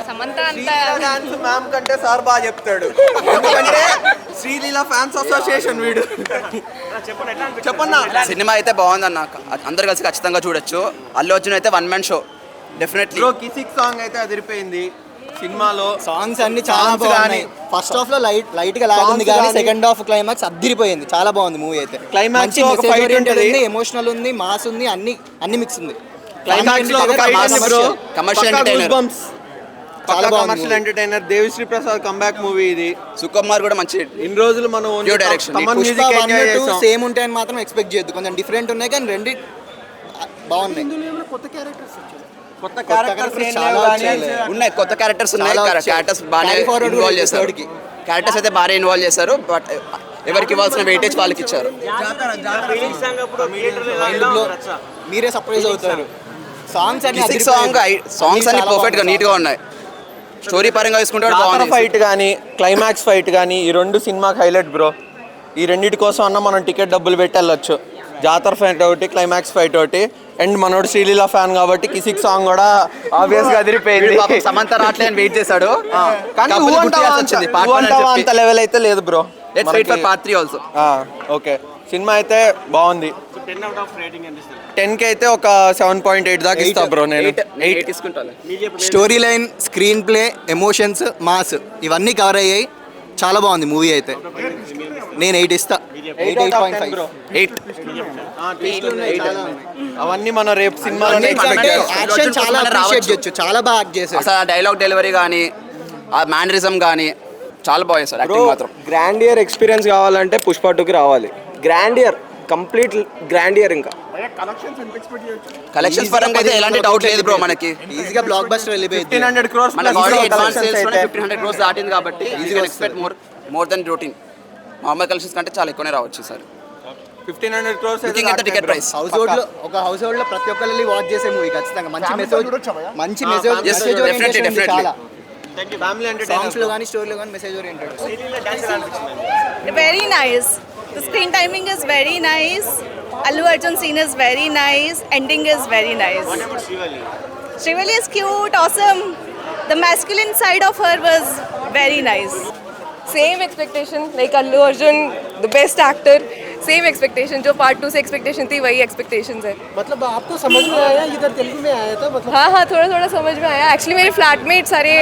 Samantha dance ma'am కంటే sir బాగా చెప్తాడు, ఎందుకంటే శ్రీలీల ఫ్యాన్స్ అసోసియేషన్ వీడు. చెప్పన్నా. సినిమా అయితే బాగుందన్న, అందరు కలిసి ఖచ్చితంగా చూడొచ్చు. అల్లు అర్జున్ అయితే one man show definitely. Kissik song అయితే అదిరిపోయింది సినిమాలో. సాంగ్స్ అన్ని చాలా బాగున్నాయి. ఫస్ట్ హాఫ్ లో లైట్ గా లాగ్ ఉంది కానీ సెకండ్ హాఫ్ క్లైమాక్స్ అదిరిపోయింది. చాలా బాగుంది మూవీ అయితే. క్లైమాక్స్ లో ఒక ఫైట్ ఉంటుంది, ఎమోషనల్ ఉంది, మాస్ ఉంది, అన్ని మిక్స్ ఉంది. క్లైమాక్స్ లో ఒక ఫైట్ ఉంది బ్రో, కమర్షియల్ ఎంటర్టైనర్, చాలా commercial entertainer. Devi Sri Prasad comeback movie ఇది. సుకుమార్ కూడా మంచి. ఇన్ని రోజులు మనం డైరెక్షన్ సేమ్ ఉంటాయని మాత్రం ఎక్స్పెక్ట్ చేయొద్దు, కొంచెం డిఫరెంట్ ఉన్నాయి కానీ రెండు బాగున్నాయి. కొత్త క్యారెక్టర్స్ ఉన్నాయి, కొత్త క్యారెక్టర్స్ ఉన్నాయి. క్యారెక్టర్స్ బాగా ఇన్వాల్వ్ చేశారు, క్యారెక్టర్స్ అయితే బాగా ఇన్వాల్వ్ చేశారు. బట్ ఎవరికి ఇవ్వాల్సిన వెయిటేజ్ వాళ్ళకి ఇచ్చారు. మీరే సర్ప్రైజ్ అవుతారు. సాంగ్స్ అన్ని పర్ఫెక్ట్ గా నీట్ గా ఉన్నాయి. స్టోరీ పరంగా తీసుకుంటే ఫైట్ కానీ క్లైమాక్స్ ఫైట్ కానీ ఈ రెండు సినిమాకి హైలైట్ బ్రో. ఈ రెండింటి కోసం అన్న మనం టికెట్ డబ్బులు పెట్టి వెళ్ళొచ్చు. జాతర ఫైట్ ఒకటి, క్లైమాక్స్ ఫైట్ ఒకటి, అండ్ మనోడు శ్రీలీల ఫ్యాన్ కాబట్టి కిసిక్ సాంగ్ కూడా ఆబ్వియస్ గా అదిరిపోయింది. సమంత రాట్లే అని వెయిట్ చేశాడు, కానీ అంత లెవెల్ అయితే లేదు bro. Part 3 also. Okay, cinema అయితే బాగుంది. 10కి అయితే ఒక 7.8 దాకా ఇస్తా బ్రో. నేను 8 తీసుకుంటాను. Story line, screen play, emotions, mass ఇవన్నీ కవర్ అయ్యాయి. చాలా బాగుంది మూవీ అయితే. నేను 8 ఇస్తా. 8.5. అవన్నీ మనం రేపు సినిమాలో యాక్షన్ చాలా అప్రిషియేట్ చేయొచ్చు, చాలా బాగా యాక్ట్ చేశారు. అసలు డైలాగ్ డెలివరీ కానీ, ఆ మ్యానరిజం కానీ చాలా బాగా చేశారు. యాక్టింగ్ మాత్రం గ్రాండియర్ ఎక్స్పీరియన్స్ కావాలంటే పుష్ప 2కి రావాలి. Grandeur, complete grandeur. ఇంకా కలెక్షన్స్ పరంగా అయితే ఎలాంటి డౌట్ లేదు బ్రో. మనకి ఈజీగా బ్లాక్ బస్టర్ వెళ్ళిపోయింది. 1500 crores మనకి ఆల్రెడీ అడ్వాన్స్ సేల్స్ లోనే 1500 crores దాటింది కాబట్టి ఈజీగా ఎక్స్పెక్ట్ మోర్ దెన్ రొటీన్. మామూలు కలెక్షన్స్ కంటే చాలా ఎక్కువనే రావచ్చు sir. 1500 crores ticket price. House hold లో ప్రతి ఒక్కరు వాచ్ చేసే మూవీ ఖచ్చితంగా. మంచి మెసేజ్ ఓరియంటెడ్ చాలా. Family entertainer. సాంగ్స్ లో కానీ స్టోరీలో కానీ message oriented. very nice. The screen timing is very nice. Allu Arjun scene is very nice. Ending is very nice. What about Srivali? Srivali is cute, awesome. The masculine side of her was very nice. Same expectation, like Allu Arjun, the best actor. Same expectation जो part 2 से expectation थी वही expectations है. मतलब आपको समझ में आया, इधर तेलुगु में आया था मतलब? हाँ थोड़ा समझ में आया. एक्चुअली मेरे फ्लैटमेट सारे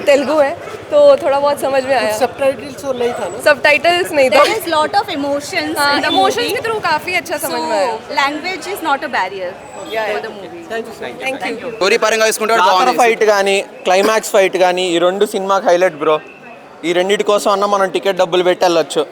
तेलुगु हैं तो थोड़ा बहुत समझ में आया. सबटाइटल्स और नहीं था ना? सबटाइटल्स नहीं था. There is lot of emotions. Emotions के थ्रू काफी अच्छा समझ में आया. Language is not a barrier for the movie. Thank you. Story పరంగా తీసుకుంటే జాతర ఫైట్ కానీ క్లైమాక్స్ ఫైట్ కానీ ఈ రెండు సినిమాకి హైలైట్ బ్రో. ఈ రెండింటి కోసం అన్న మనం టికెట్ డబ్బులు పెట్టి వెళ్ళొచ్చు.